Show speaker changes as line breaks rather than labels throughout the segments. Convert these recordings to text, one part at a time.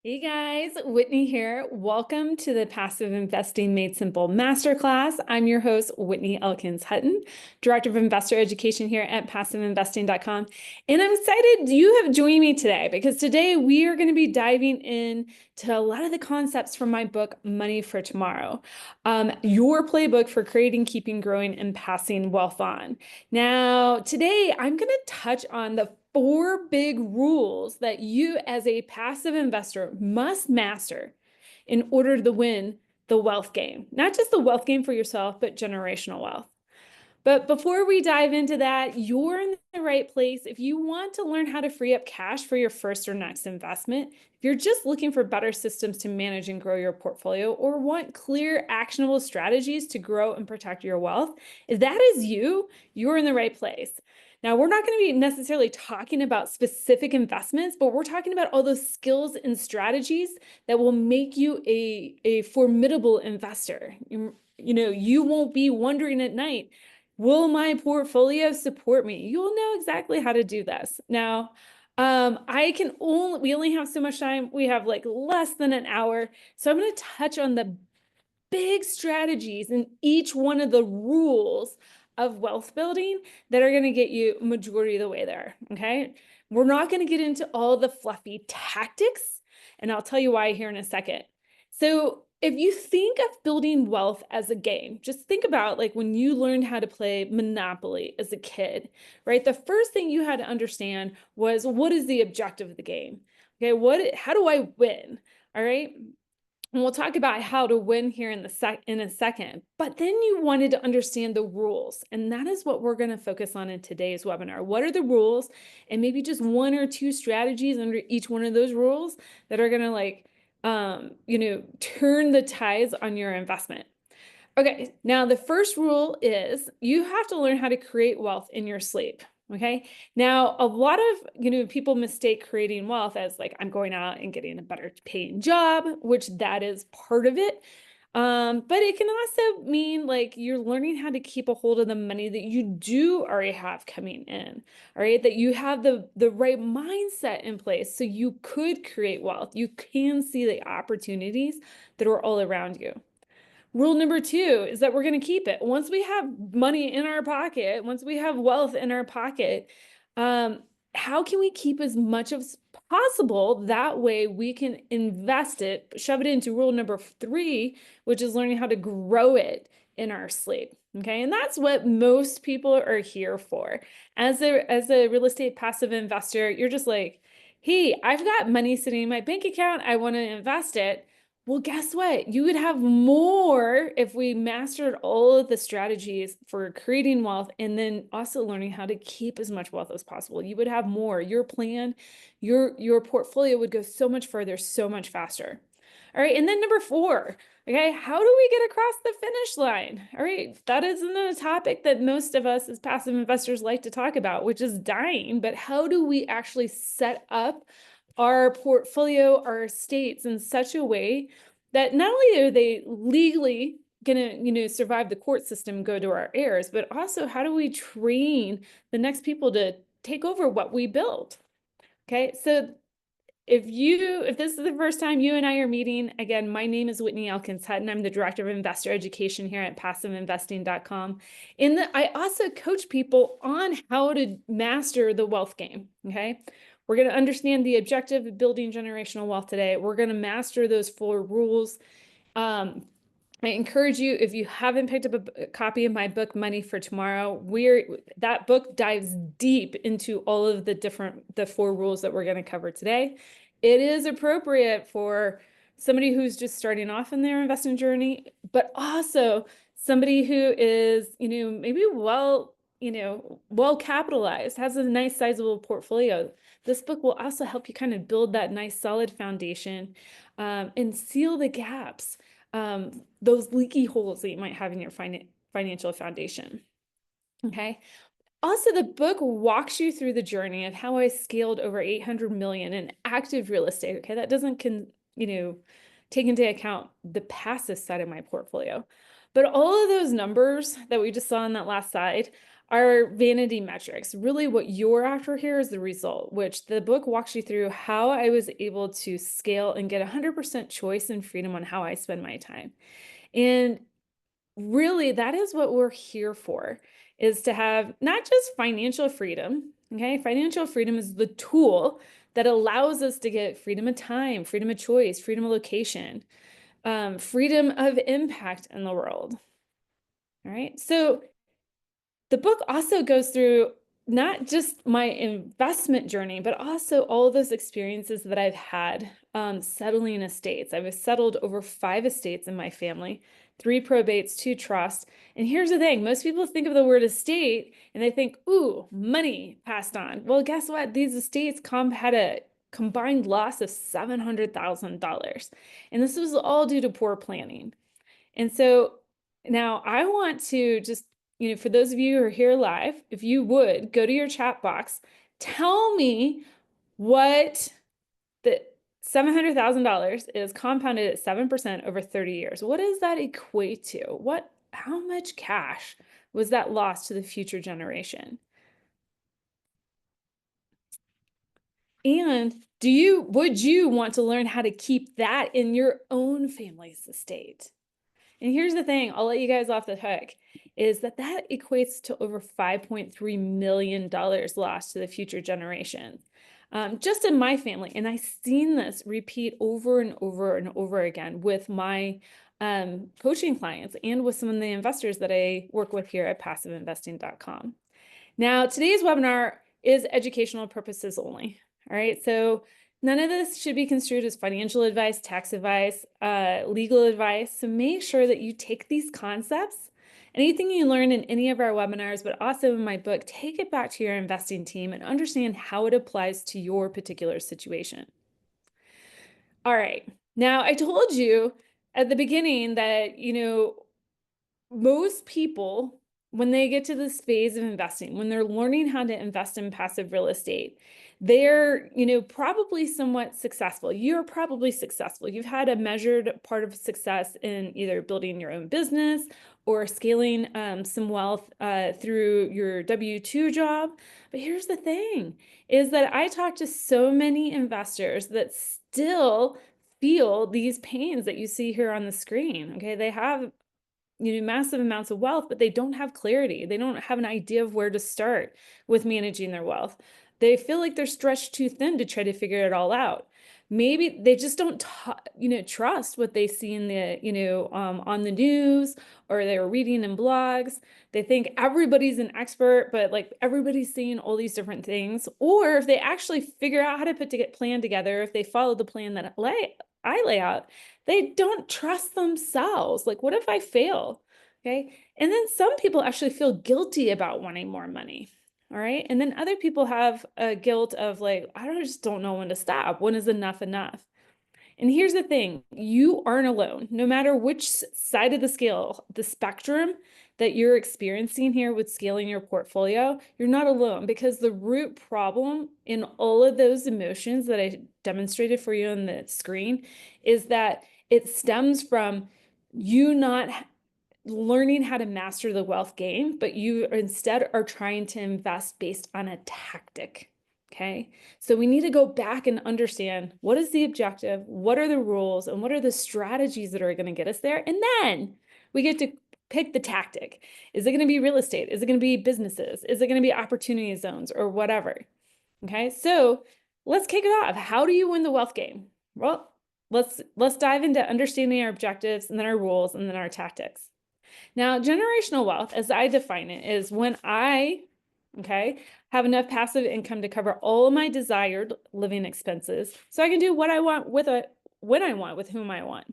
Hey guys, Whitney here. Welcome to the Passive Investing Made Simple Masterclass. I'm your host, Whitney Elkins-Hutten, Director of Investor Education here at PassiveInvesting.com. And I'm excited you have joined me today because today we are going to be diving in to a lot of the concepts from my book, Money for Tomorrow, your playbook for creating, keeping, growing, and passing wealth on. Now, today I'm going to touch on the 4 big rules that you as a passive investor must master in order to win the wealth game. Not just the wealth game for yourself, but generational wealth. But before we dive into that, you're in the right place. If you want to learn how to free up cash for your first or next investment, if you're just looking for better systems to manage and grow your portfolio, or want clear, actionable strategies to grow and protect your wealth, if that is you, you're in the right place. Now, we're not going to be necessarily talking about specific investments, but we're talking about all those skills and strategies that will make you a formidable investor. You won't be wondering at night, will my portfolio support me? You'll know exactly how to do this. Now, we only have so much time. We have like less than an hour. So I'm going to touch on the big strategies in each one of the rules of wealth building that are going to get you majority of the way there. Okay. We're not going to get into all the fluffy tactics, and I'll tell you why here in a second. So if you think of building wealth as a game, just think about like when you learned how to play Monopoly as a kid, right? The first thing you had to understand was, what is the objective of the game? Okay, how do I win? All right. And we'll talk about how to win here in a second. But then you wanted to understand the rules. And that is what we're going to focus on in today's webinar. What are the rules? And maybe just 1 or 2 strategies under each one of those rules that are going to turn the tides on your investment. Okay, now the first rule is you have to learn how to create wealth in your sleep. Okay, now a lot of people mistake creating wealth as like, I'm going out and getting a better paying job, which that is part of it. But it can also mean like you're learning how to keep a hold of the money that you do already have coming in. All right, that you have the right mindset in place so you could create wealth. You can see the opportunities that are all around you. Rule number 2 is that we're going to keep it. Once we have money in our pocket, once we have wealth in our pocket, how can we keep as much as possible? That way we can invest it, shove it into rule number 3, which is learning how to grow it in our sleep. Okay, and that's what most people are here for. As a real estate passive investor, you're just like, hey, I've got money sitting in my bank account. I want to invest it. Well, guess what? You would have more if we mastered all of the strategies for creating wealth and then also learning how to keep as much wealth as possible. You would have more. Your plan, your portfolio would go so much further, so much faster. All right, and then number 4, okay, how do we get across the finish line? All right, that isn't a topic that most of us as passive investors like to talk about, which is dying, but how do we actually set up our portfolio, our estates in such a way that not only are they legally going to survive the court system, go to our heirs, but also how do we train the next people to take over what we build? Okay, so if this is the first time you and I are meeting, again, my name is Whitney Elkins-Hutten. I'm the Director of Investor Education here at PassiveInvesting.com. I also coach people on how to master the wealth game, okay? We're going to understand the objective of building generational wealth today. We're going to master those 4 rules. I encourage you, if you haven't picked up a copy of my book, Money for Tomorrow, that book dives deep into all of the 4 rules that we're going to cover today. It is appropriate for somebody who's just starting off in their investment journey, but also somebody who is, maybe well capitalized, has a nice sizable portfolio. This book will also help you kind of build that nice solid foundation and seal the gaps, those leaky holes that you might have in your financial foundation. Okay. Also, the book walks you through the journey of how I scaled over 800 million in active real estate. Okay, that doesn't take into account the passive side of my portfolio. But all of those numbers that we just saw on that last slide are vanity metrics. Really what you're after here is the result, which the book walks you through how I was able to scale and get 100% choice and freedom on how I spend my time. And really, that is what we're here for, is to have not just financial freedom, okay? Financial freedom is the tool that allows us to get freedom of time, freedom of choice, freedom of location, freedom of impact in the world. All right. So the book also goes through not just my investment journey, but also all those experiences that I've had settling estates. I've settled over 5 estates in my family, 3 probates, 2 trusts. And here's the thing, most people think of the word estate and they think, ooh, money passed on. Well, guess what? These estates had a combined loss of $700,000. And this was all due to poor planning. And so now I want to just, for those of you who are here live, if you would go to your chat box, tell me what the $700,000 is compounded at 7% over 30 years. What does that equate to? How much cash was that lost to the future generation? And would you want to learn how to keep that in your own family's estate? And here's the thing, I'll let you guys off the hook, is that equates to over $5.3 million lost to the future generations, just in my family. And I've seen this repeat over and over and over again with my coaching clients and with some of the investors that I work with here at passiveinvesting.com. Now, today's webinar is educational purposes only. All right, so none of this should be construed as financial advice, tax advice, legal advice. So make sure that you take these concepts, anything you learn in any of our webinars, but also in my book, take it back to your investing team and understand how it applies to your particular situation. All right, now I told you at the beginning that, most people, when they get to this phase of investing, when they're learning how to invest in passive real estate, they're, probably somewhat successful. You're probably successful. You've had a measured part of success in either building your own business or scaling some wealth through your W-2 job. But here's the thing, is that I talk to so many investors that still feel these pains that you see here on the screen. Okay, they have massive amounts of wealth, but they don't have clarity. They don't have an idea of where to start with managing their wealth. They feel like they're stretched too thin to try to figure it all out. Maybe they just don't, trust what they see in the, on the news, or they're reading in blogs. They think everybody's an expert, but like everybody's seeing all these different things. Or if they actually figure out how to put a plan together, if they follow the plan that I lay out, they don't trust themselves. Like, what if I fail? Okay. And then some people actually feel guilty about wanting more money. All right. And then other people have a guilt of like, just don't know when to stop. When is enough enough? And here's the thing, you aren't alone. No matter which side of the scale, the spectrum that you're experiencing here with scaling your portfolio, you're not alone, because the root problem in all of those emotions that I demonstrated for you on the screen is that it stems from you not learning how to master the wealth game, but you instead are trying to invest based on a tactic. Okay, so we need to go back and understand, what is the objective, what are the rules, and what are the strategies that are going to get us there? And then we get to pick the tactic. Is it going to be real estate? Is it going to be businesses? Is it going to be opportunity zones or whatever? Okay, so let's kick it off. How do you win the wealth game? Well, let's dive into understanding our objectives, and then our rules, and then our tactics. Now, generational wealth, as I define it, is when I, have enough passive income to cover all of my desired living expenses, so I can do what I want when I want, with whom I want.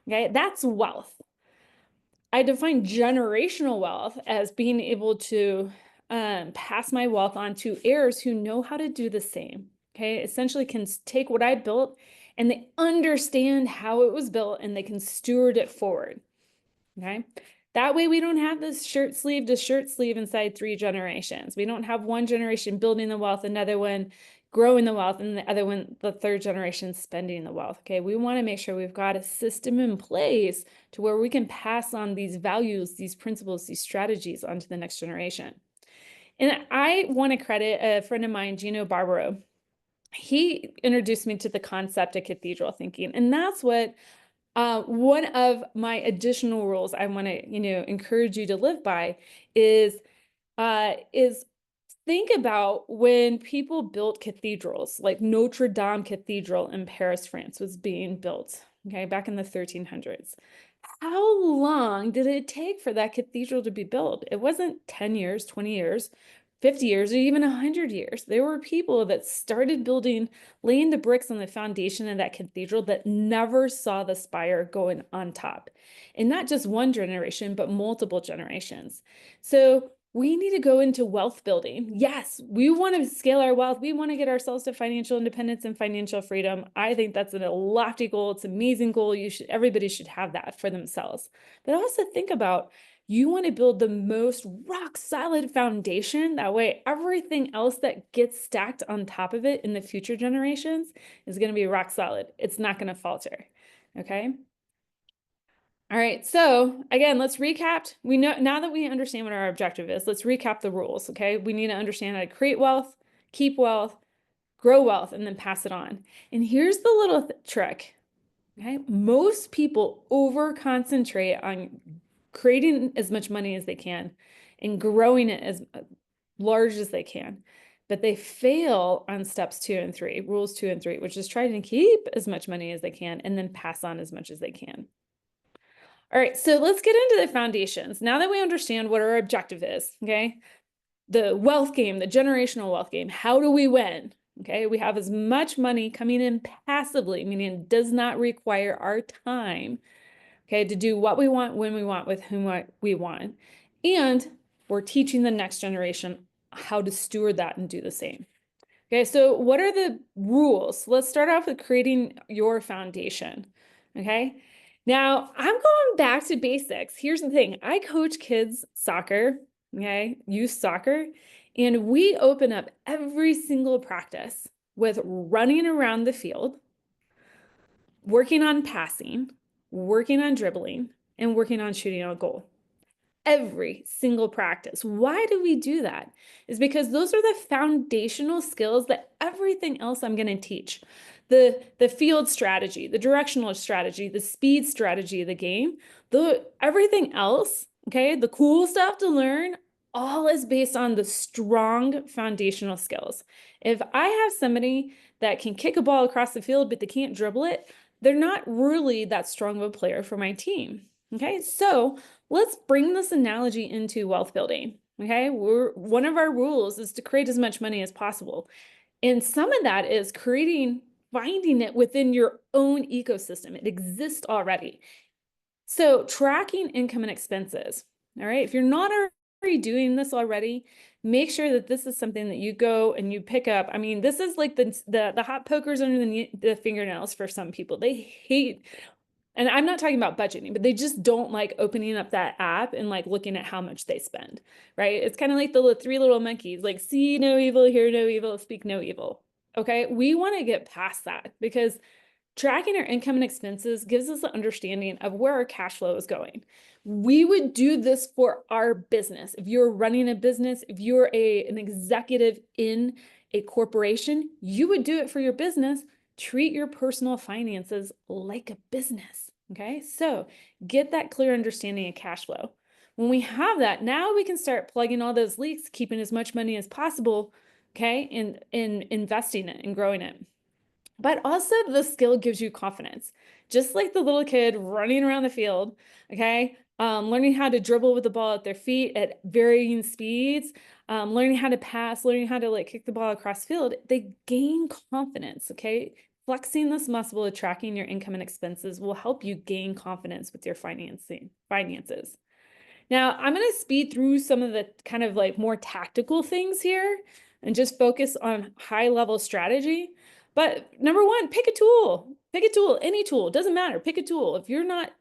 Okay, that's wealth. I define generational wealth as being able to pass my wealth on to heirs who know how to do the same. Okay, essentially can take what I built and they understand how it was built and they can steward it forward. Okay, that way we don't have this shirt sleeve to shirt sleeve inside 3 generations. We don't have one generation building the wealth, another one growing the wealth, and the other one, the 3rd generation, spending the wealth. Okay, we want to make sure we've got a system in place to where we can pass on these values, these principles, these strategies onto the next generation. And I want to credit a friend of mine, Gino Barbaro. He introduced me to the concept of cathedral thinking. And that's what one of my additional rules I want to, encourage you to live by is think about when people built cathedrals, like Notre Dame Cathedral in Paris, France was being built, okay, back in the 1300s. How long did it take for that cathedral to be built? It wasn't 10 years, 20 years, 50 years, or even 100 years. There were people that started building, laying the bricks on the foundation of that cathedral that never saw the spire going on top. And not just one generation, but multiple generations. So we need to go into wealth building. Yes, we want to scale our wealth. We want to get ourselves to financial independence and financial freedom. I think that's a lofty goal. It's an amazing goal. Everybody should have that for themselves. But also think about, you want to build the most rock solid foundation. That way, everything else that gets stacked on top of it in the future generations is going to be rock solid. It's not going to falter. Okay. All right, so again, let's recap. We know now that we understand what our objective is, let's recap the rules, okay? We need to understand how to create wealth, keep wealth, grow wealth, and then pass it on. And here's the little trick, okay? Most people over-concentrate on creating as much money as they can and growing it as large as they can. But they fail on steps 2 and 3, rules 2 and 3, which is trying to keep as much money as they can and then pass on as much as they can. All right, so let's get into the foundations. Now that we understand what our objective is, okay? The wealth game, the generational wealth game, how do we win? Okay, we have as much money coming in passively, meaning it does not require our time, okay, to do what we want, when we want, with whom we want. And we're teaching the next generation how to steward that and do the same. Okay, so what are the rules? Let's start off with creating your foundation, okay? Now, I'm going back to basics. Here's the thing. I coach kids soccer, okay, youth soccer, and we open up every single practice with running around the field, working on passing, working on dribbling, and working on shooting on goal. Every single practice. Why do we do that? Is because those are the foundational skills that everything else I'm going to teach. The field strategy, the directional strategy, the speed strategy of the game, everything else, okay, the cool stuff to learn, all is based on the strong foundational skills. If I have somebody that can kick a ball across the field, but they can't dribble it, they're not really that strong of a player for my team. Okay, so let's bring this analogy into wealth building. Okay, one of our rules is to create as much money as possible. And some of that is finding it within your own ecosystem. It exists already. So tracking income and expenses. All right, if you're not already doing this already, make sure that this is something that you go and you pick up. I mean, this is like the hot pokers under the fingernails for some people. They hate, and I'm not talking about budgeting, but they just don't like opening up that app and like looking at how much they spend, right? It's kind of like the 3 little monkeys, like see no evil, hear no evil, speak no evil. Okay, we want to get past that because tracking our income and expenses gives us an understanding of where our cash flow is going. We would do this for our business. If you're running a business, if you're an executive in a corporation, you would do it for your business. Treat your personal finances like a business, okay? So get that clear understanding of cash flow. When we have that, now we can start plugging all those leaks, keeping as much money as possible, okay, in investing it and growing it. But also the skill gives you confidence. Just like the little kid running around the field, okay? Learning how to dribble with the ball at their feet at varying speeds, learning how to pass, learning how to like kick the ball across field, they gain confidence, okay? Flexing this muscle of tracking your income and expenses will help you gain confidence with your finances. Now, I'm going to speed through some of the kind of like more tactical things here and just focus on high level strategy. But number one, pick a tool, any tool, doesn't matter. Pick a tool. If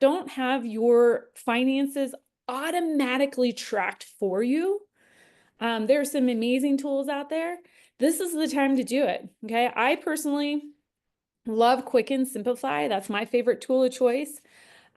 don't have your finances automatically tracked for you, there are some amazing tools out there. This is the time to do it. Okay. I personally love Quicken Simplify. That's my favorite tool of choice.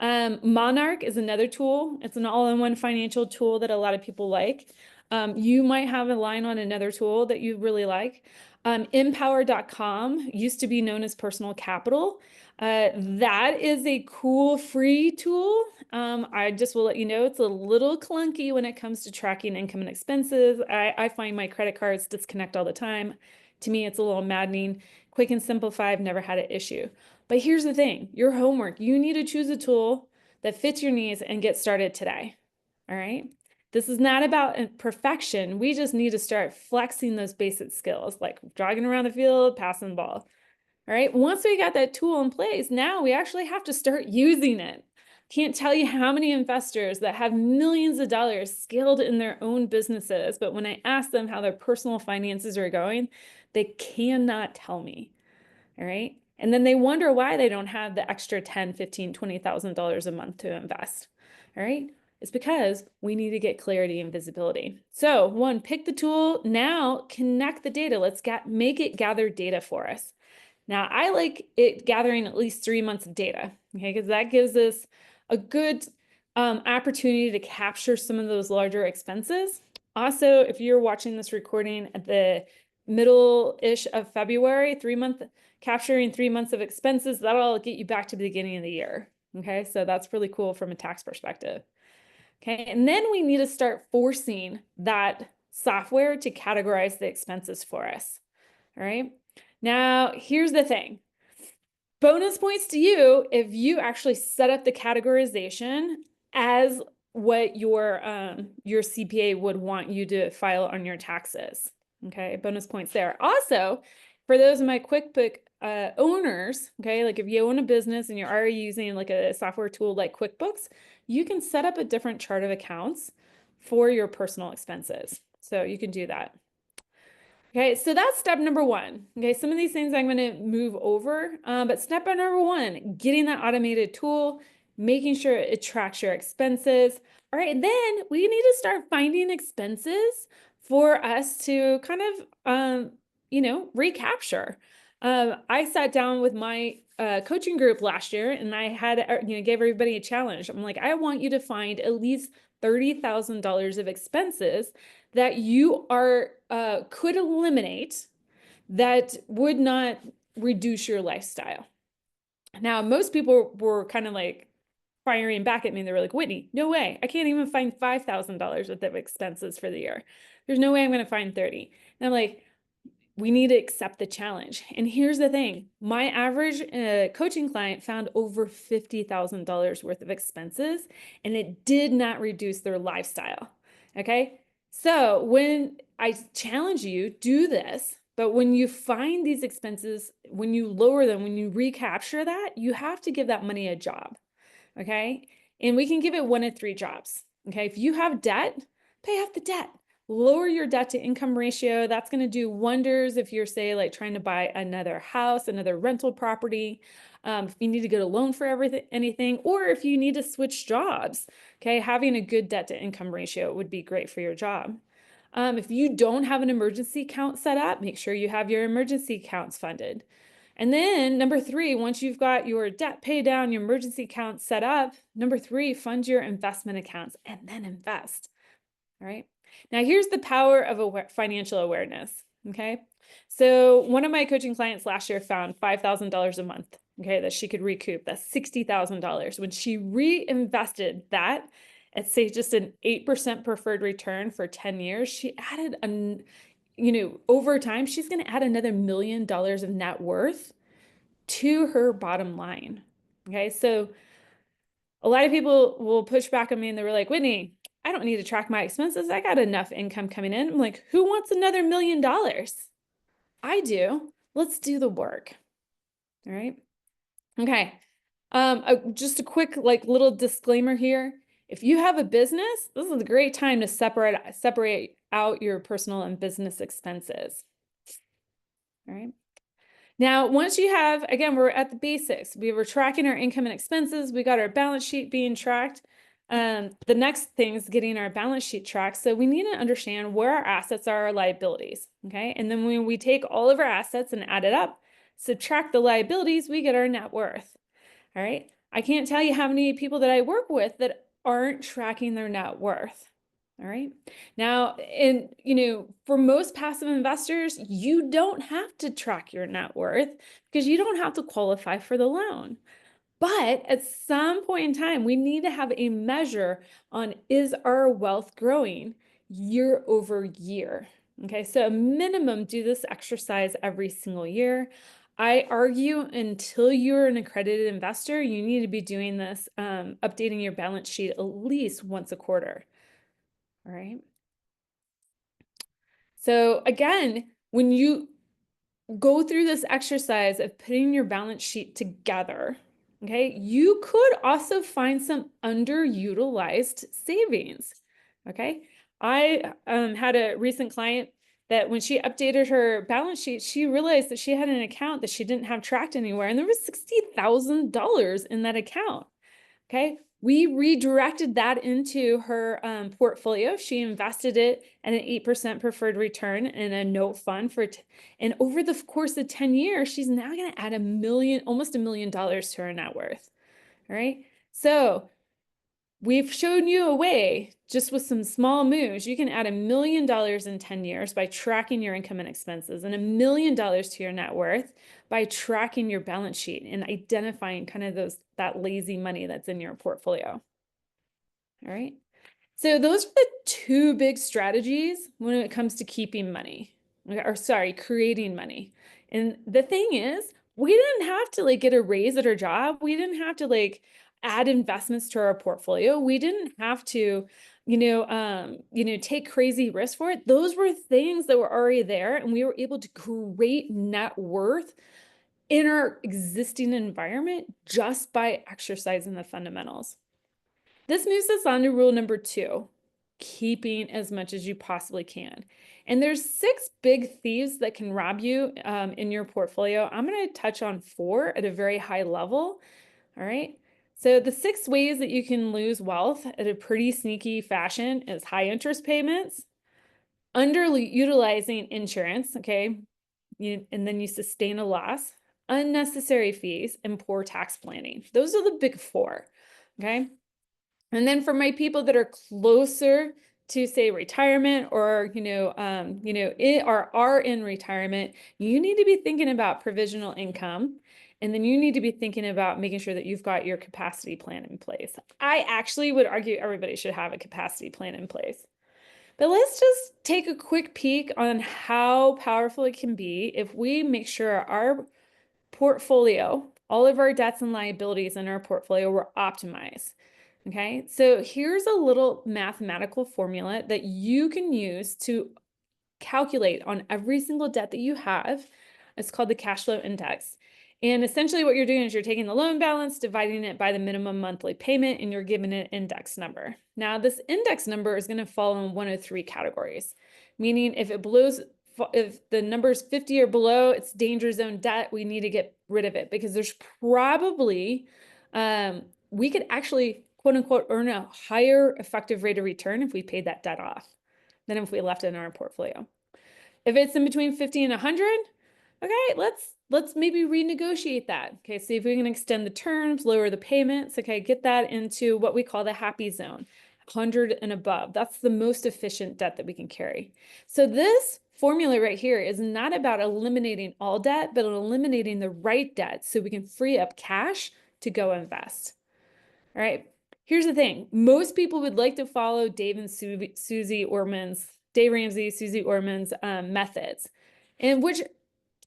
Monarch is another tool. It's an all-in-one financial tool that a lot of people like. You might have a line on another tool that you really like. Empower.com used to be known as Personal Capital. That is a cool free tool. I just will let you know it's a little clunky when it comes to tracking income and expenses. I find my credit cards disconnect all the time. To me, it's a little maddening. Quick and simplify, I've never had an issue. But here's the thing, your homework, you need to choose a tool that fits your needs and get started today. All right. This is not about perfection. We just need to start flexing those basic skills, like jogging around the field, passing the ball. All right. Once we got that tool in place, now we actually have to start using it. Can't tell you how many investors that have millions of dollars scaled in their own businesses, but when I ask them how their personal finances are going, they cannot tell me. All right. And then they wonder why they don't have the extra $10, $15, $20,000 a month to invest. All right. It's because we need to get clarity and visibility. So one, pick the tool. Now connect the data. Let's make it gather data for us. Now I like it gathering at least 3 months of data, okay, because that gives us a good opportunity to capture some of those larger expenses. Also, if you're watching this recording at the middle-ish of February, capturing 3 months of expenses, that'll get you back to the beginning of the year. Okay, so that's really cool from a tax perspective. Okay, and then we need to start forcing that software to categorize the expenses for us. All right, now here's the thing. Bonus points to you if you actually set up the categorization as what your CPA would want you to file on your taxes. Okay, bonus points there. Also, for those of my QuickBook owners, okay, like if you own a business and you're already using like a software tool like QuickBooks, you can set up a different chart of accounts for your personal expenses. So you can do that. Okay, so that's step number one. Okay, some of these things I'm going to move over, but step number one, getting that automated tool, making sure it tracks your expenses. All right, then we need to start finding expenses for us to kind of, recapture. I sat down with my coaching group last year, and I had, gave everybody a challenge. I'm like, I want you to find at least $30,000 of expenses that you could eliminate that would not reduce your lifestyle. Now, most people were kind of like firing back at me. They were like, Whitney, no way. I can't even find $5,000 worth of expenses for the year. There's no way I'm going to find 30. And I'm like, we need to accept the challenge. And here's the thing. My average coaching client found over $50,000 worth of expenses, and it did not reduce their lifestyle. Okay. So when I challenge you, do this. But when you find these expenses, when you lower them, when you recapture that, you have to give that money a job. Okay. And we can give it 1 of 3 jobs. Okay. If you have debt, pay off the debt. Lower your debt to income ratio. That's going to do wonders if you're, say, like trying to buy another house, another rental property, if you need to get a loan for anything, or if you need to switch jobs. Okay, having a good debt to income ratio would be great for your job. If you don't have an emergency account set up, make sure you have your emergency accounts funded. And then number 3, once you've got your debt pay down, your emergency account set up, number 3, fund your investment accounts and then invest. All right. Now here's the power of financial awareness. Okay. So one of my coaching clients last year found $5,000 a month. Okay. That she could recoup. That's $60,000. When she reinvested that at, say, just an 8% preferred return for 10 years, she added over time, she's going to add another $1 million of net worth to her bottom line. Okay. So a lot of people will push back on me and they were like, Whitney, I don't need to track my expenses. I got enough income coming in. I'm like, who wants another $1 million? I do. Let's do the work. All right. Okay. Just a quick little disclaimer here. If you have a business, this is a great time to separate out your personal and business expenses. All right. Now, once you have, again, we're at the basics. We were tracking our income and expenses. We got our balance sheet being tracked. The next thing is getting our balance sheet tracked. So we need to understand where our assets are, our liabilities. Okay. And then when we take all of our assets and add it up, subtract the liabilities, we get our net worth. All right. I can't tell you how many people that I work with that aren't tracking their net worth. All right. Now, for most passive investors, you don't have to track your net worth because you don't have to qualify for the loan. But at some point in time, we need to have a measure on, is our wealth growing year over year? Okay, so a minimum, do this exercise every single year. I argue until you're an accredited investor, you need to be doing this, updating your balance sheet at least once a quarter. All right. So again, when you go through this exercise of putting your balance sheet together, okay, you could also find some underutilized savings. Okay. I had a recent client that when she updated her balance sheet, she realized that she had an account that she didn't have tracked anywhere, and there was $60,000 in that account. Okay, we redirected that into her portfolio. She invested it at an 8% preferred return in a note fund and over the course of 10 years, she's now going to add almost $1 million to her net worth. All right. So we've shown you a way, just with some small moves, you can add $1 million in 10 years by tracking your income and expenses, and $1 million to your net worth by tracking your balance sheet and identifying kind of that lazy money that's in your portfolio. All right. So those are the two big strategies when it comes to keeping money, or sorry, creating money. And the thing is, we didn't have to get a raise at our job. We didn't have to add investments to our portfolio. We didn't have to, take crazy risks for it. Those were things that were already there, and we were able to create net worth in our existing environment just by exercising the fundamentals. This moves us on to rule number 2, keeping as much as you possibly can. And there's 6 big thieves that can rob you in your portfolio. I'm going to touch on 4 at a very high level. All right. So the 6 ways that you can lose wealth at a pretty sneaky fashion is high interest payments, underutilizing insurance, okay, and then you sustain a loss, unnecessary fees, and poor tax planning. Those are the big 4, okay? And then for my people that are closer to, say, retirement, or are in retirement, you need to be thinking about provisional income, and then you need to be thinking about making sure that you've got your capacity plan in place. I actually would argue everybody should have a capacity plan in place. But let's just take a quick peek on how powerful it can be if we make sure our portfolio, all of our debts and liabilities in our portfolio, were optimized. Okay, so here's a little mathematical formula that you can use to calculate on every single debt that you have. It's called the cash flow index. And essentially what you're doing is you're taking the loan balance, dividing it by the minimum monthly payment, and you're given an index number. Now, this index number is going to fall in one of 3 categories, meaning if the number is 50 or below, it's danger zone debt. We need to get rid of it because there's probably, we could actually, quote unquote, earn a higher effective rate of return if we paid that debt off than if we left it in our portfolio. If it's in between 50 and 100, okay, let's maybe renegotiate that. Okay, see if we can extend the terms, lower the payments. Okay, get that into what we call the happy zone, 100 and above. That's the most efficient debt that we can carry. So this formula right here is not about eliminating all debt, but eliminating the right debt so we can free up cash to go invest. All right. Here's the thing. Most people would like to follow Dave Ramsey, Susie Orman's methods, and which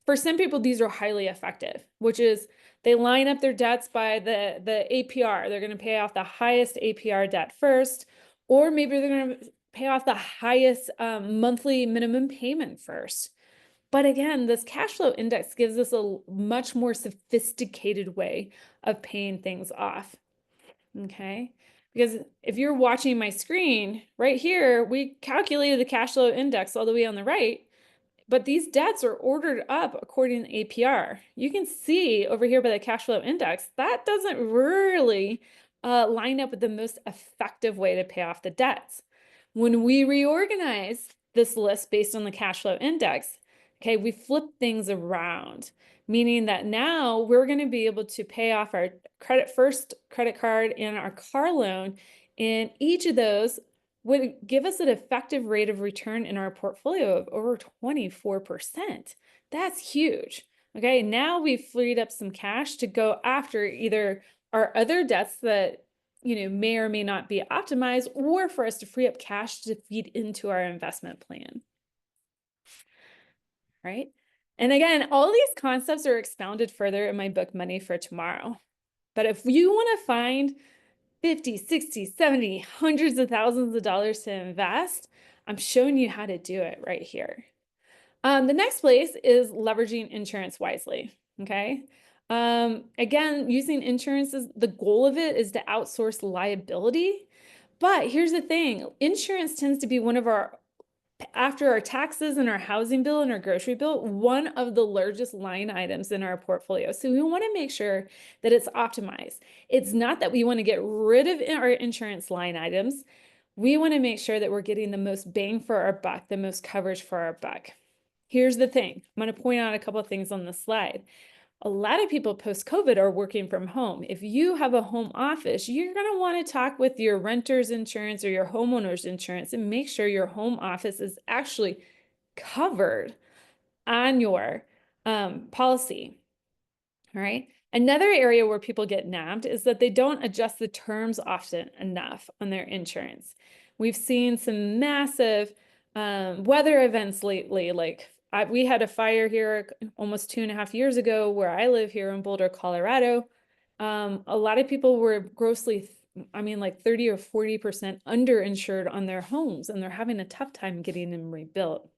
for some people, these are highly effective, which is they line up their debts by the APR. They're going to pay off the highest APR debt first, or maybe they're going to pay off the highest monthly minimum payment first. But again, this cash flow index gives us a much more sophisticated way of paying things off. Okay, because if you're watching my screen right here, we calculated the cash flow index all the way on the right, but these debts are ordered up according to APR. You can see over here by the cash flow index, that doesn't really line up with the most effective way to pay off the debts. When we reorganize this list based on the cash flow index, okay, we flip things around, meaning that now we're going to be able to pay off our credit card and our car loan, and each of those would give us an effective rate of return in our portfolio of over 24%. That's huge. Okay, now we've freed up some cash to go after either our other debts that may or may not be optimized, or for us to free up cash to feed into our investment plan. Right? And again, all these concepts are expounded further in my book, Money for Tomorrow. But if you want to find 50, 60, 70, hundreds of thousands of dollars to invest, I'm showing you how to do it right here. The next place is leveraging insurance wisely. Okay. Again, using insurance is the goal of it is to outsource liability. But here's the thing, insurance tends to be one of our, after our taxes and our housing bill and our grocery bill, one of the largest line items in our portfolio. So we want to make sure that it's optimized. It's not that we want to get rid of our insurance line items. We want to make sure that we're getting the most bang for our buck, the most coverage for our buck. Here's the thing. I'm going to point out a couple of things on the slide. A lot of people post-COVID are working from home. If you have a home office, you're going to want to talk with your renter's insurance or your homeowner's insurance and make sure your home office is actually covered on your policy. All right. Another area where people get nabbed is that they don't adjust the terms often enough on their insurance. We've seen some massive weather events lately, like we had a fire here almost 2.5 years ago where I live here in Boulder, Colorado. A lot of people were grossly, like 30 or 40% underinsured on their homes, and they're having a tough time getting them rebuilt.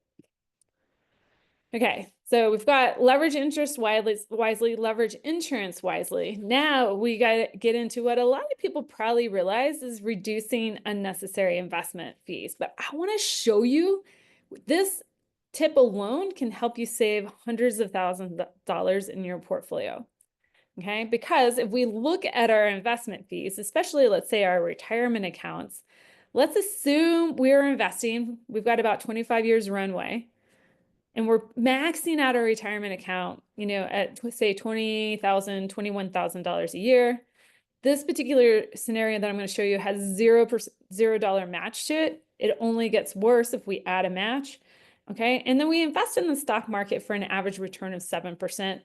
Okay, so we've got leverage interest wisely, leverage insurance wisely. Now we got to get into what a lot of people probably realize is reducing unnecessary investment fees. But I want to show you this tip alone can help you save hundreds of thousands of dollars in your portfolio. Okay, because if we look at our investment fees, especially let's say our retirement accounts, let's assume we're investing, we've got about 25 years runway, and we're maxing out our retirement account, at say $20,000, $21,000 a year. This particular scenario that I'm going to show you has $0 match to it. It only gets worse if we add a match. Okay. And then we invest in the stock market for an average return of 7%.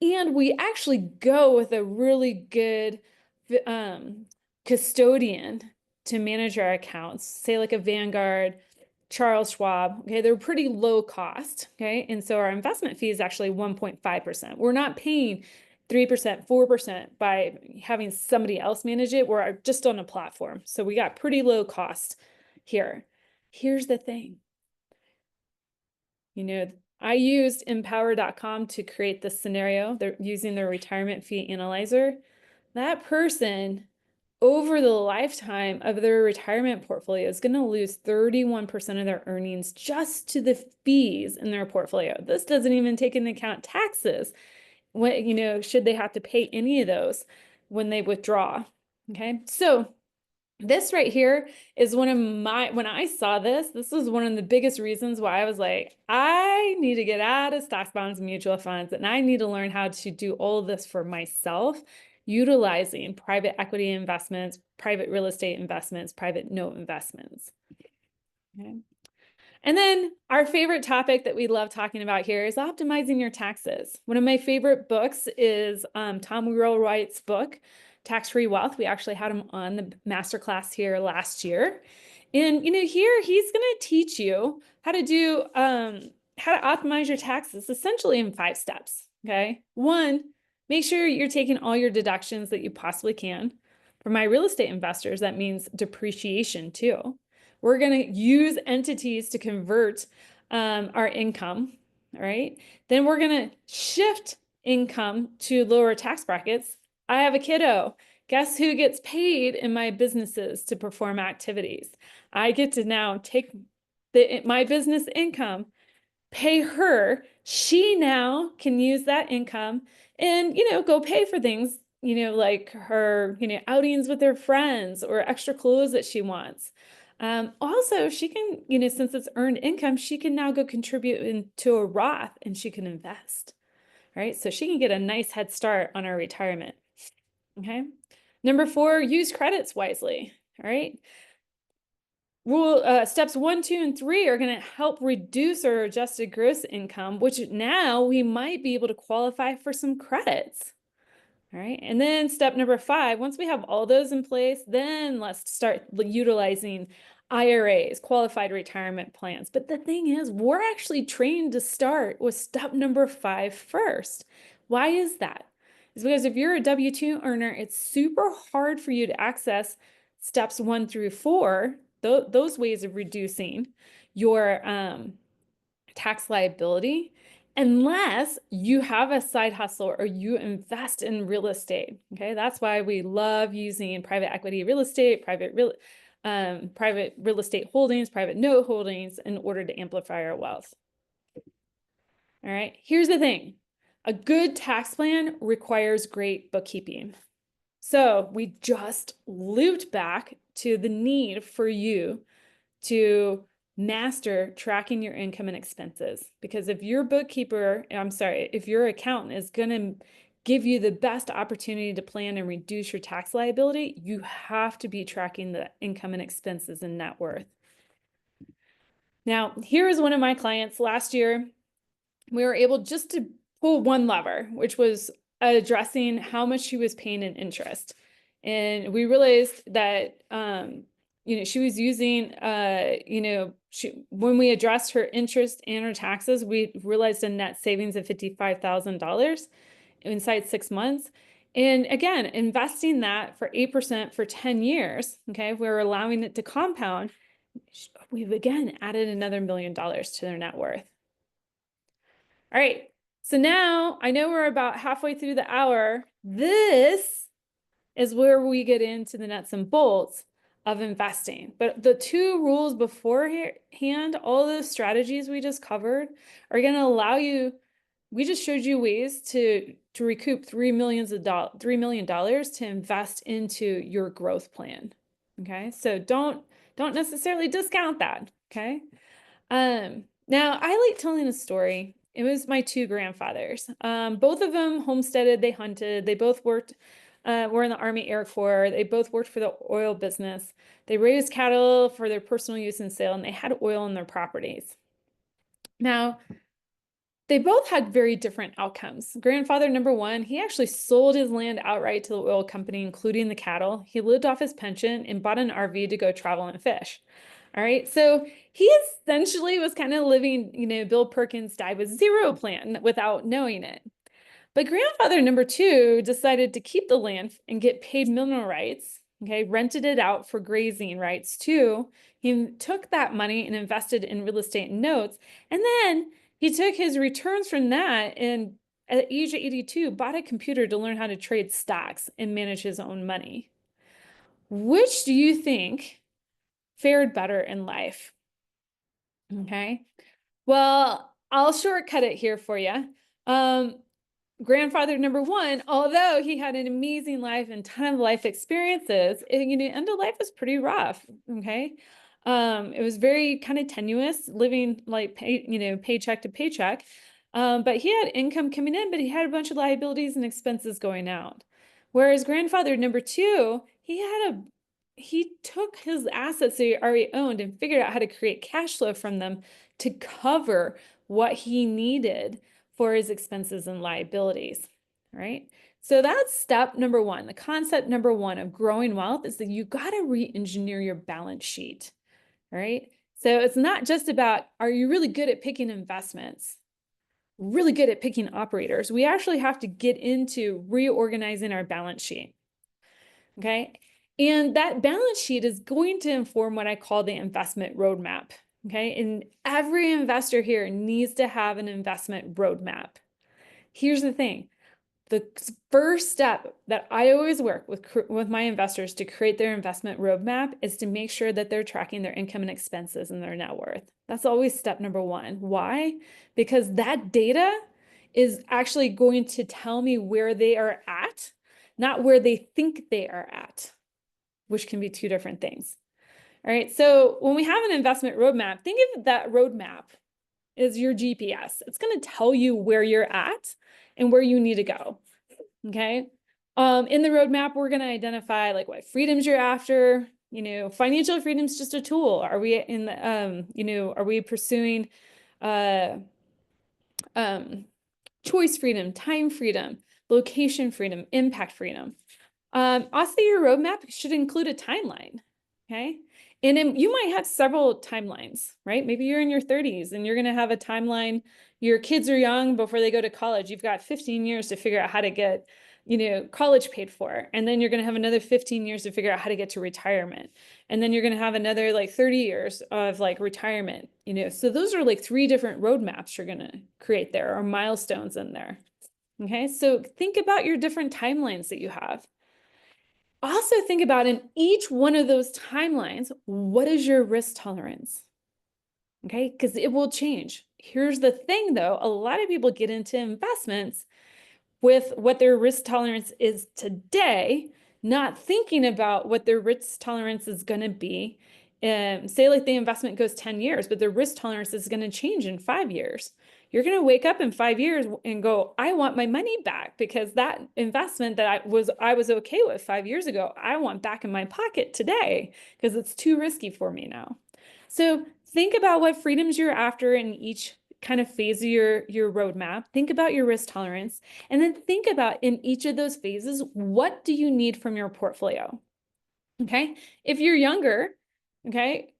And we actually go with a really good custodian to manage our accounts, say like a Vanguard, Charles Schwab. Okay, they're pretty low cost. Okay, and so our investment fee is actually 1.5%. We're not paying 3%, 4% by having somebody else manage it. We're just on a platform. So we got pretty low cost here. Here's the thing. I used empower.com to create this scenario. They're using their retirement fee analyzer. That person, over the lifetime of their retirement portfolio, is going to lose 31% of their earnings just to the fees in their portfolio. This doesn't even take into account taxes. Should they have to pay any of those when they withdraw? Okay, so this right here is when I saw this was one of the biggest reasons why I was like, I need to get out of stocks, bonds, and mutual funds, and I need to learn how to do all of this for myself, utilizing private equity investments, private real estate investments, private note investments. Okay. And then our favorite topic that we love talking about here is optimizing your taxes. One of my favorite books is Tom Wheelwright's book, Tax-Free Wealth. We actually had him on the Masterclass here last year. And here he's going to teach you how to do how to optimize your taxes essentially in 5 steps. Okay. 1, make sure you're taking all your deductions that you possibly can. For my real estate investors, that means depreciation too. We're going to use entities to convert our income, all right? Then we're going to shift income to lower tax brackets. I have a kiddo. Guess who gets paid in my businesses to perform activities? I get to now take my business income, pay her. She now can use that income and, go pay for things, like her, outings with her friends or extra clothes that she wants. Also, she can, since it's earned income, she can now go contribute into a Roth and she can invest, right? So she can get a nice head start on her retirement. Okay. Number 4, use credits wisely. All right. Steps 1, 2, and 3 are going to help reduce our adjusted gross income, which now we might be able to qualify for some credits. All right. And then step number 5, once we have all those in place, then let's start utilizing IRAs, qualified retirement plans. But the thing is, we're actually trained to start with step number 5 first. Why is that? It's because if you're a W-2 earner, it's super hard for you to access steps 1 through 4, those ways of reducing your tax liability, unless you have a side hustle or you invest in real estate. Okay, that's why we love using private equity real estate, private real estate holdings, private note holdings in order to amplify our wealth. All right, here's the thing. A good tax plan requires great bookkeeping. So we just looped back to the need for you to master tracking your income and expenses. Because if your if your accountant is going to give you the best opportunity to plan and reduce your tax liability, you have to be tracking the income and expenses and net worth. Now, here is one of my clients last year. We were able just to pull one lever, which was addressing how much she was paying in interest. And we realized that, she was using, when we addressed her interest and her taxes, we realized a net savings of $55,000 inside 6 months. And again, investing that for 8% for 10 years, okay, we're allowing it to compound. We've again added another $1 million to their net worth. All right, so now I know we're about halfway through the hour. This is where we get into the nuts and bolts of investing. But the 2 rules beforehand, all those strategies we just covered, are going to allow you. We just showed you ways to recoup $3 million to invest into your growth plan. Okay, so don't necessarily discount that. Okay, now I like telling a story. It was my 2 grandfathers. Both of them homesteaded, they hunted, they both worked, were in the Army Air Corps. They both worked for the oil business. They raised cattle for their personal use and sale, and they had oil in their properties. Now, they both had very different outcomes. Grandfather number 1, he actually sold his land outright to the oil company, including the cattle. He lived off his pension and bought an RV to go travel and fish. All right, so he essentially was kind of living, Bill Perkins' die with zero plan without knowing it. But grandfather number 2 decided to keep the land and get paid mineral rights, okay, rented it out for grazing rights too. He took that money and invested in real estate and notes, and then he took his returns from that and at age 82 bought a computer to learn how to trade stocks and manage his own money. Which do you think fared better in life? Okay, well, I'll shortcut it here for you. Grandfather number 1, although he had an amazing life and ton of life experiences, end of life was pretty rough. Okay, it was very kind of tenuous, living like paycheck to paycheck. But he had income coming in, but he had a bunch of liabilities and expenses going out. Whereas grandfather number 2, he took his assets that he already owned and figured out how to create cash flow from them to cover what he needed for his expenses and liabilities. All right. So that's step number 1. The concept number 1 of growing wealth is that you got to re-engineer your balance sheet. All right. So it's not just about, are you really good at picking investments? Really good at picking operators? We actually have to get into reorganizing our balance sheet. Okay. And that balance sheet is going to inform what I call the investment roadmap. Okay. And every investor here needs to have an investment roadmap. Here's the thing. The first step that I always work with my investors to create their investment roadmap is to make sure that they're tracking their income and expenses and their net worth. That's always step number 1. Why? Because that data is actually going to tell me where they are at, not where they think they are at, which can be 2 different things. All right, so when we have an investment roadmap, think of that roadmap as your GPS. It's going to tell you where you're at and where you need to go. Okay, in the roadmap, we're going to identify like what freedoms you're after, Financial freedom is just a tool. Are we in the, are we pursuing uh, choice freedom, time freedom, location freedom, impact freedom? Also, your roadmap should include a timeline, okay? And then you might have several timelines, right? Maybe you're in your 30s and you're going to have a timeline. Your kids are young before they go to college. You've got 15 years to figure out how to get, college paid for. And then you're going to have another 15 years to figure out how to get to retirement. And then you're going to have another like 30 years of like retirement, So those are like 3 different roadmaps you're going to create there, or milestones in there. Okay, so think about your different timelines that you have. Also think about, in each one of those timelines, what is your risk tolerance? Okay, because it will change. Here's the thing though, a lot of people get into investments with what their risk tolerance is today, not thinking about what their risk tolerance is going to be. Say like the investment goes 10 years, but their risk tolerance is going to change in 5 years. You're going to wake up in 5 years and go, I want my money back, because that investment that I was okay with 5 years ago, I want back in my pocket today because it's too risky for me now. So think about what freedoms you're after in each kind of phase of your roadmap. Think about your risk tolerance, and then think about, in each of those phases, what do you need from your portfolio? Okay, if you're younger, okay,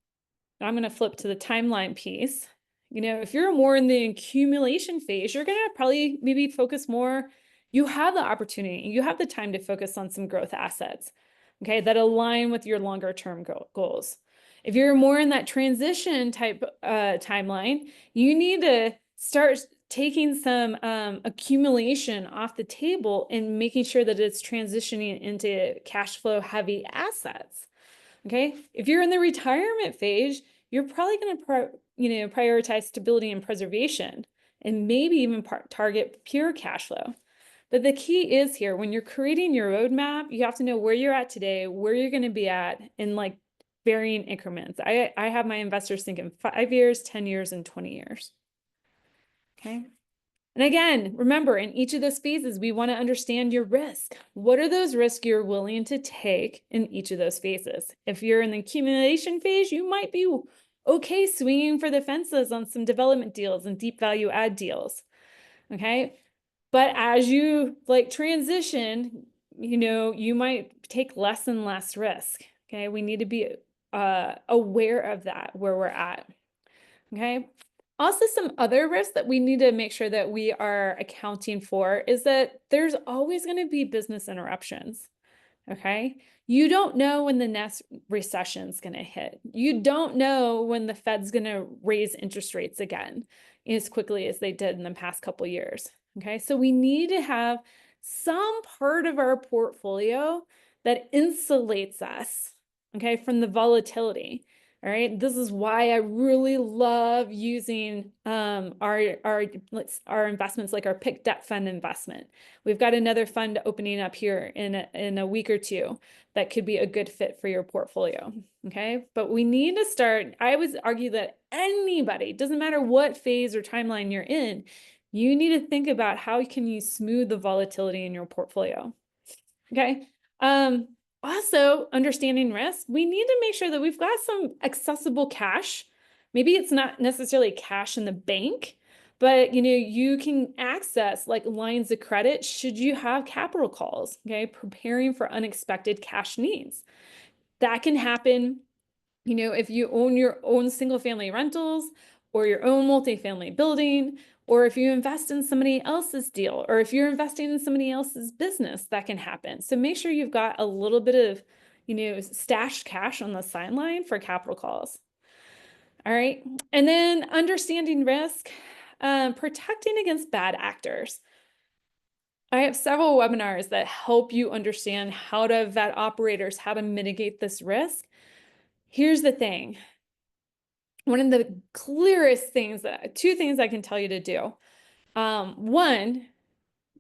I'm going to flip to the timeline piece. If you're more in the accumulation phase, you're going to probably maybe focus more. You have the opportunity, you have the time to focus on some growth assets, okay, that align with your longer term goals. If you're more in that transition type timeline, you need to start taking some accumulation off the table and making sure that it's transitioning into cash flow heavy assets. Okay, if you're in the retirement phase, you're probably going to prioritize stability and preservation, and maybe even target pure cash flow. But the key is here, when you're creating your roadmap, you have to know where you're at today, where you're going to be at in like varying increments. I have my investors thinking 5 years, 10 years, and 20 years. Okay. And again, remember, in each of those phases, we want to understand your risk. What are those risks you're willing to take in each of those phases? If you're in the accumulation phase, you might be okay swinging for the fences on some development deals and deep value add deals. Okay. But as you like transition, you might take less and less risk. Okay. We need to be aware of that, where we're at. Okay. Also, some other risks that we need to make sure that we are accounting for is that there's always going to be business interruptions. Okay. You don't know when the next recession is going to hit. You don't know when the Fed's going to raise interest rates again as quickly as they did in the past couple of years. Okay. So we need to have some part of our portfolio that insulates us, okay, from the volatility. All right. This is why I really love using our investments, like our PIC debt fund investment. We've got another fund opening up here in a week or two that could be a good fit for your portfolio. Okay. But we need to start. I would argue that anybody, doesn't matter what phase or timeline you're in, you need to think about how can you smooth the volatility in your portfolio. Okay. Also, understanding risk, we need to make sure that we've got some accessible cash. Maybe it's not necessarily cash in the bank, but you can access like lines of credit should you have capital calls. Okay, preparing for unexpected cash needs. That can happen, if you own your own single family rentals or your own multifamily building, or if you invest in somebody else's deal, or if you're investing in somebody else's business, that can happen. So make sure you've got a little bit of, stashed cash on the sideline for capital calls. All right. And then understanding risk, protecting against bad actors. I have several webinars that help you understand how to vet operators, how to mitigate this risk. Here's the thing. One of the clearest things, 2 things I can tell you to do. One,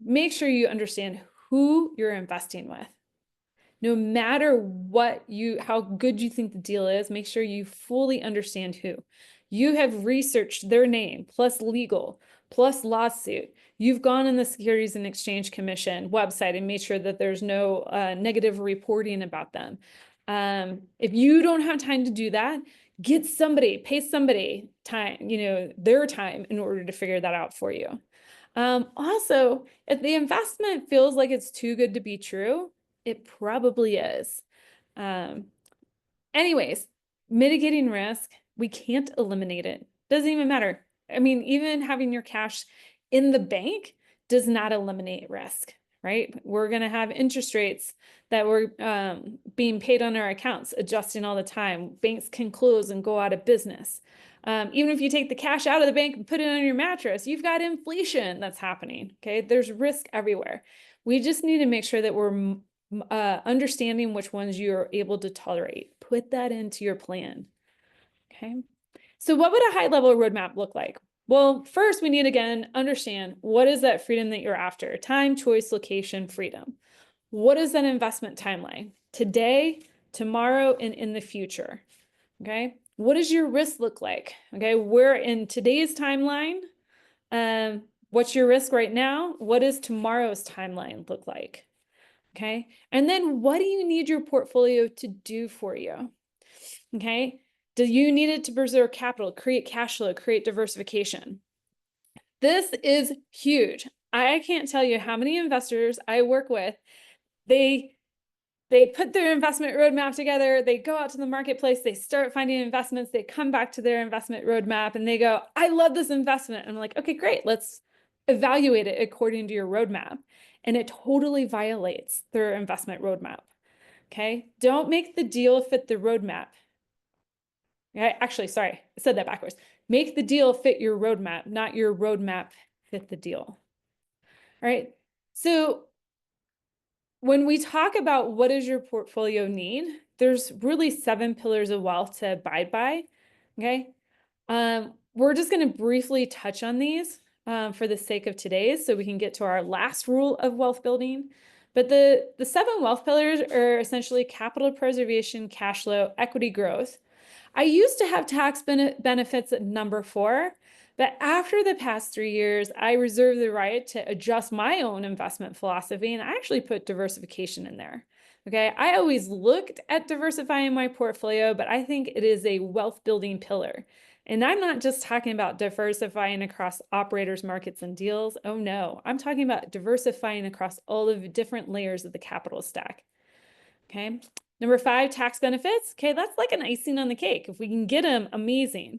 make sure you understand who you're investing with. No matter how good you think the deal is, make sure you fully understand who. You have researched their name, plus legal, plus lawsuit. You've gone on the Securities and Exchange Commission website and made sure that there's no negative reporting about them. If you don't have time to do that, get somebody, pay somebody time, their time in order to figure that out for you. Also, if the investment feels like it's too good to be true, it probably is. Anyways, mitigating risk, we can't eliminate it. Doesn't even matter. I mean, even having your cash in the bank does not eliminate risk, right? We're going to have interest rates that we're being paid on our accounts, adjusting all the time. Banks can close and go out of business. Even if you take the cash out of the bank and put it on your mattress, you've got inflation that's happening, okay? There's risk everywhere. We just need to make sure that we're understanding which ones you're able to tolerate. Put that into your plan, okay? So what would a high-level roadmap look like? Well, first we need, again, understand what is that freedom that you're after? Time, choice, location, freedom. What is that investment timeline? Today, tomorrow, and in the future, okay? What does your risk look like? Okay, we're in today's timeline. What's your risk right now? What does tomorrow's timeline look like? Okay, and then what do you need your portfolio to do for you? Okay, do you need it to preserve capital, create cash flow, create diversification? This is huge. I can't tell you how many investors I work with, they put their investment roadmap together, they go out to the marketplace, they start finding investments, they come back to their investment roadmap and they go, I love this investment. And I'm like, okay, great, let's evaluate it according to your roadmap. And it totally violates their investment roadmap, okay? Don't make the deal fit the roadmap. Okay? Actually, sorry, I said that backwards. Make the deal fit your roadmap, not your roadmap fit the deal. All right, so when we talk about what does your portfolio need, there's really 7 pillars of wealth to abide by, okay? We're just going to briefly touch on these for the sake of today's so we can get to our last rule of wealth building. But the 7 wealth pillars are essentially capital preservation, cash flow, equity growth. I used to have tax benefits at number 4, but after the past 3 years, I reserved the right to adjust my own investment philosophy, and I actually put diversification in there. Okay, I always looked at diversifying my portfolio, but I think it is a wealth building pillar. And I'm not just talking about diversifying across operators, markets, and deals. Oh no, I'm talking about diversifying across all of the different layers of the capital stack. Okay, number 5, tax benefits. Okay, that's like an icing on the cake. If we can get them, amazing.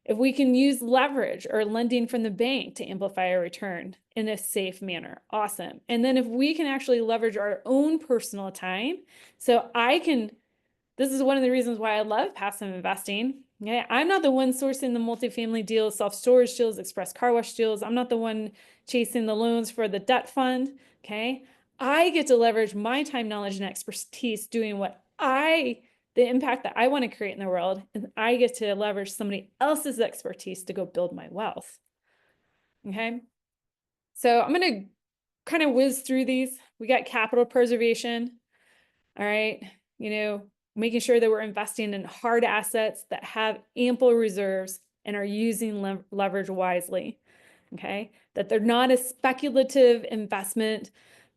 If we can use leverage or lending from the bank to amplify our return in a safe manner, awesome. And then if we can actually leverage our own personal time, so this is one of the reasons why I love passive investing. Okay, I'm not the one sourcing the multifamily deals, self-storage deals, express car wash deals. I'm not the one chasing the loans for the debt fund. Okay, I get to leverage my time, knowledge, and expertise doing the impact that I want to create in the world, and I get to leverage somebody else's expertise to go build my wealth. Okay, so I'm going to kind of whiz through these. We got capital preservation. All right, making sure that we're investing in hard assets that have ample reserves and are using leverage wisely. Okay, that they're not a speculative investment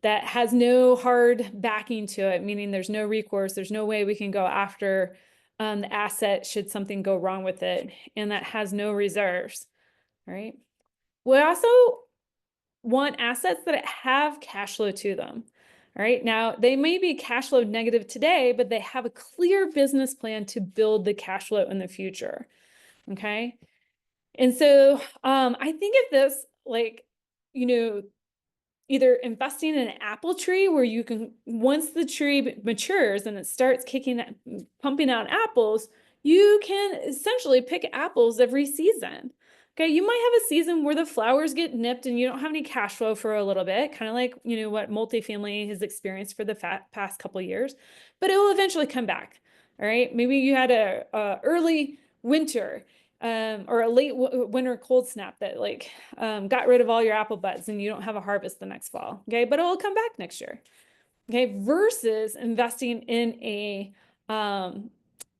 that has no hard backing to it, meaning there's no recourse, there's no way we can go after the asset should something go wrong with it, and that has no reserves. All right, we also want assets that have cash flow to them. All right, now they may be cash flow negative today, but they have a clear business plan to build the cash flow in the future. Okay, and so I think of this like, either investing in an apple tree where you can, once the tree matures and it starts pumping out apples, you can essentially pick apples every season. Okay, you might have a season where the flowers get nipped and you don't have any cash flow for a little bit, kind of like, what multifamily has experienced for the past couple of years, but it will eventually come back. All right, maybe you had a early winter or a late winter cold snap that got rid of all your apple buds and you don't have a harvest the next fall. Okay, but it will come back next year. Okay, versus investing in a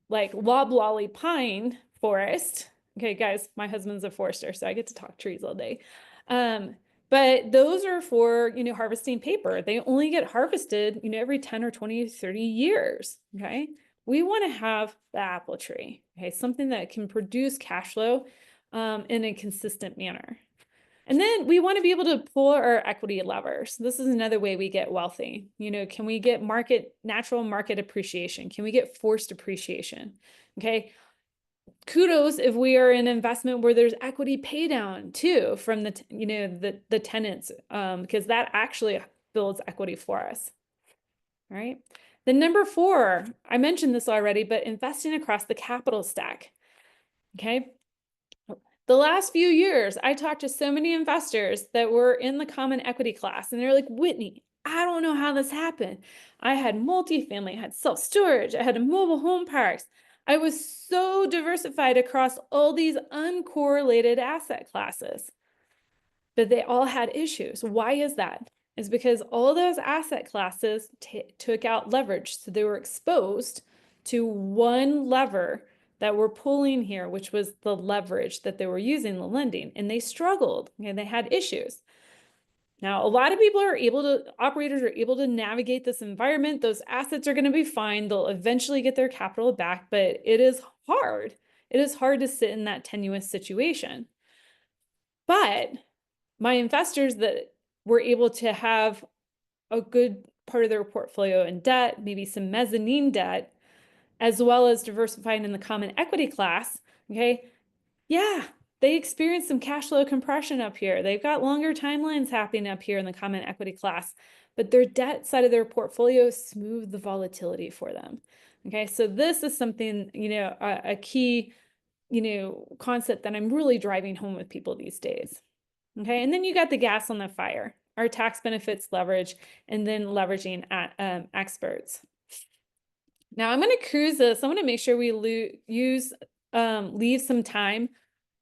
loblolly pine forest. Okay, guys, my husband's a forester, so I get to talk trees all day. But those are for, harvesting paper. They only get harvested, every 10 or 20, 30 years, okay? We want to have the apple tree, okay? Something that can produce cash flow in a consistent manner. And then we want to be able to pull our equity levers. This is another way we get wealthy. Can we get natural market appreciation? Can we get forced appreciation? Okay. Kudos if we are in an investment where there's equity pay down too from the tenants, because that actually builds equity for us. All right. Then number 4, I mentioned this already, but investing across the capital stack. Okay. The last few years, I talked to so many investors that were in the common equity class, and they're like, Whitney, I don't know how this happened. I had multifamily, I had self-storage, I had mobile home parks. I was so diversified across all these uncorrelated asset classes, but they all had issues. Why is that? It's because all those asset classes took out leverage. So they were exposed to one lever that we're pulling here, which was the leverage that they were using, the lending, and they struggled and they had issues. Now, a lot of operators are able to navigate this environment. Those assets are going to be fine. They'll eventually get their capital back, but it is hard. It is hard to sit in that tenuous situation. But my investors that were able to have a good part of their portfolio in debt, maybe some mezzanine debt, as well as diversifying in the common equity class, okay, yeah, they experienced some cash flow compression up here. They've got longer timelines happening up here in the common equity class, but their debt side of their portfolio smoothed the volatility for them. Okay, so this is something, a key, concept that I'm really driving home with people these days. Okay, and then you got the gas on the fire, our tax benefits leverage, and then leveraging experts. Now I'm going to cruise this. I'm going to make sure we leave some time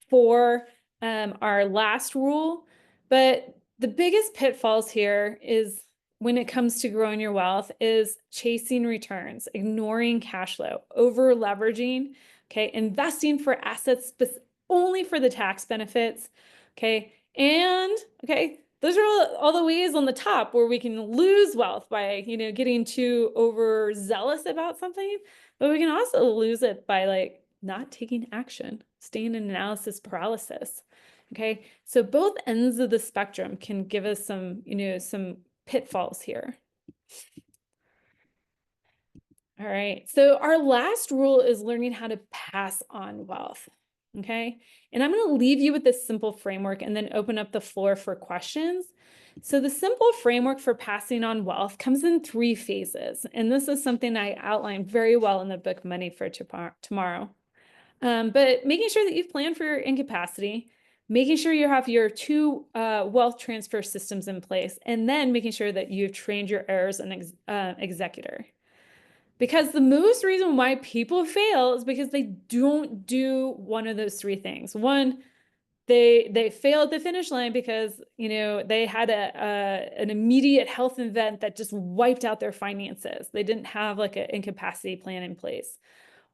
for our last rule. But the biggest pitfalls here is when it comes to growing your wealth is chasing returns, ignoring cash flow, over leveraging, okay, investing for assets only for the tax benefits, okay, and okay, those are all the ways on the top where we can lose wealth by, getting too overzealous about something, but we can also lose it by not taking action, staying in analysis paralysis. Okay, so both ends of the spectrum can give us some, some pitfalls here. All right, so our last rule is learning how to pass on wealth. Okay, and I'm going to leave you with this simple framework and then open up the floor for questions. So the simple framework for passing on wealth comes in 3 phases, and this is something I outlined very well in the book Money for Tomorrow. But making sure that you've planned for your incapacity, making sure you have your 2 wealth transfer systems in place, and then making sure that you've trained your heirs and executor. Because the most reason why people fail is because they don't do one of those 3 things. One, they fail at the finish line because, they had an immediate health event that just wiped out their finances. They didn't have an incapacity plan in place.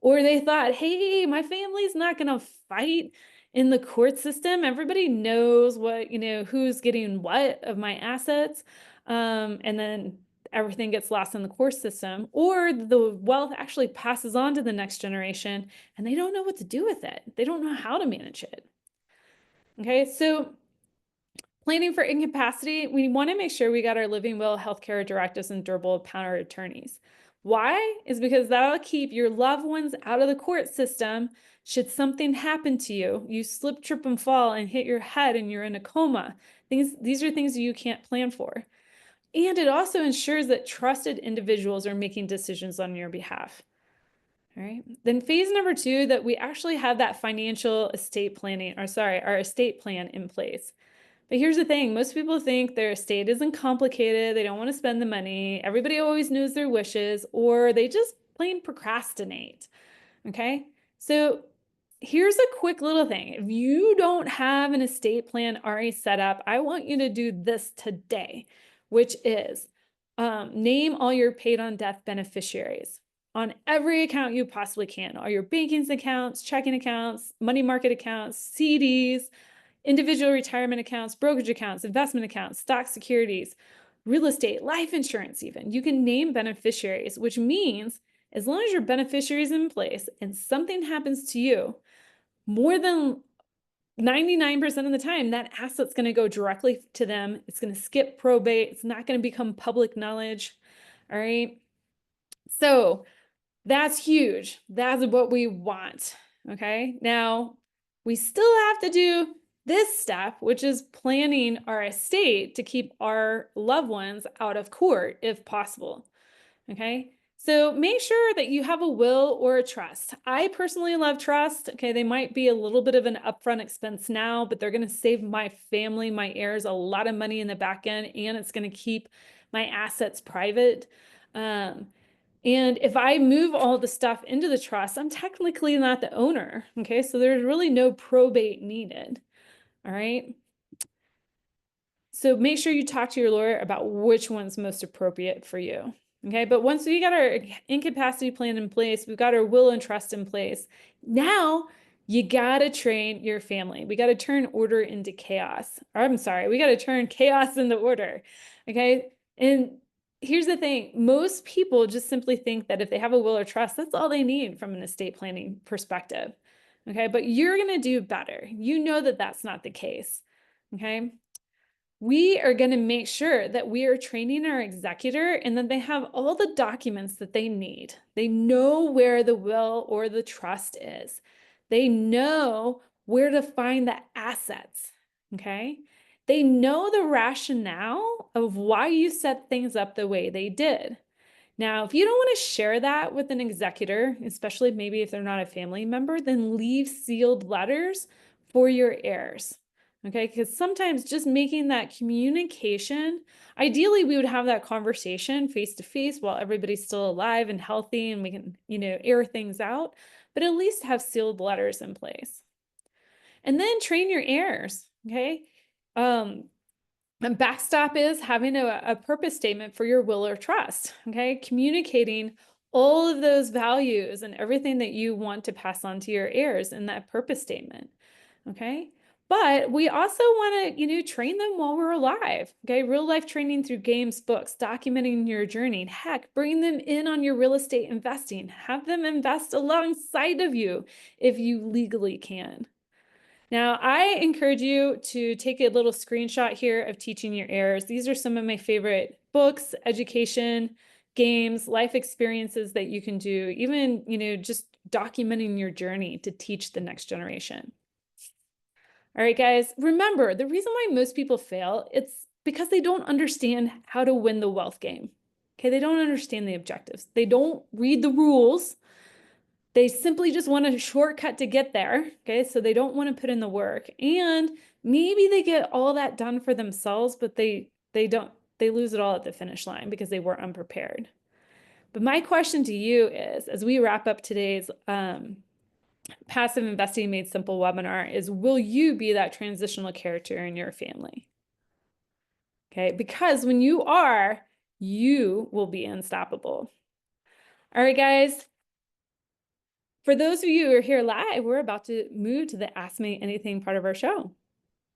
Or they thought, hey, my family's not going to fight in the court system. Everybody knows what, who's getting what of my assets. And then everything gets lost in the court system. Or the wealth actually passes on to the next generation and they don't know what to do with it. They don't know how to manage it. Okay, so planning for incapacity, we want to make sure we got our living will, healthcare directives, and durable power of attorneys. Why? Is because that'll keep your loved ones out of the court system. Should something happen to you, you slip, trip, and fall and hit your head and you're in a coma. These are things you can't plan for. And it also ensures that trusted individuals are making decisions on your behalf. All right. Then phase number 2, that we actually have that financial estate planning, our estate plan in place. But here's the thing, most people think their estate isn't complicated, they don't want to spend the money, everybody always knows their wishes, or they just plain procrastinate, okay? So here's a quick little thing. If you don't have an estate plan already set up, I want you to do this today, which is name all your paid on death beneficiaries on every account you possibly can, all your banking accounts, checking accounts, money market accounts, CDs, individual retirement accounts, brokerage accounts, investment accounts, stock securities, real estate, life insurance even. You can name beneficiaries, which means as long as your beneficiary is in place and something happens to you, more than 99% of the time, that asset's going to go directly to them. It's going to skip probate. It's not going to become public knowledge. All right. So that's huge. That's what we want. Okay. Now, we still have to do this step, which is planning our estate to keep our loved ones out of court if possible. Okay. So make sure that you have a will or a trust. I personally love trust. Okay. They might be a little bit of an upfront expense now, but they're going to save my family, my heirs, a lot of money in the back end, and it's going to keep my assets private. And if I move all the stuff into the trust, I'm technically not the owner. Okay. So there's really no probate needed. All right. So make sure you talk to your lawyer about which one's most appropriate for you. Okay, but once we got our incapacity plan in place, we've got our will and trust in place. Now you got to train your family. We got to turn order into chaos. Or, I'm sorry, we got to turn chaos into order. Okay, and here's the thing. Most people just simply think that if they have a will or trust, that's all they need from an estate planning perspective. Okay, but you're going to do better. You know that that's not the case. Okay. We are going to make sure that we are training our executor and that they have all the documents that they need. They know where the will or the trust is. They know where to find the assets, okay? They know the rationale of why you set things up the way they did. Now, if you don't want to share that with an executor, especially maybe if they're not a family member, then leave sealed letters for your heirs. Okay, because sometimes just making that communication, ideally we would have that conversation face to face while everybody's still alive and healthy and we can, air things out, but at least have sealed letters in place. And then train your heirs, okay? And backstop is having a purpose statement for your will or trust, okay? Communicating all of those values and everything that you want to pass on to your heirs in that purpose statement, okay? But we also want to, train them while we're alive, okay? Real life training through games, books, documenting your journey. Heck, bring them in on your real estate investing. Have them invest alongside of you if you legally can. Now, I encourage you to take a little screenshot here of teaching your heirs. These are some of my favorite books, education, games, life experiences that you can do, even, just documenting your journey to teach the next generation. All right, guys, remember, the reason why most people fail, it's because they don't understand how to win the wealth game. Okay, they don't understand the objectives. They don't read the rules. They simply just want a shortcut to get there, okay? So they don't want to put in the work. And maybe they get all that done for themselves, but they lose it all at the finish line because they were unprepared. But my question to you is, as we wrap up today's Passive Investing Made Simple webinar, is will you be that transitional character in your family? Okay, because when you are, you will be unstoppable. All right, guys. For those of you who are here live, we're about to move to the Ask Me Anything part of our show.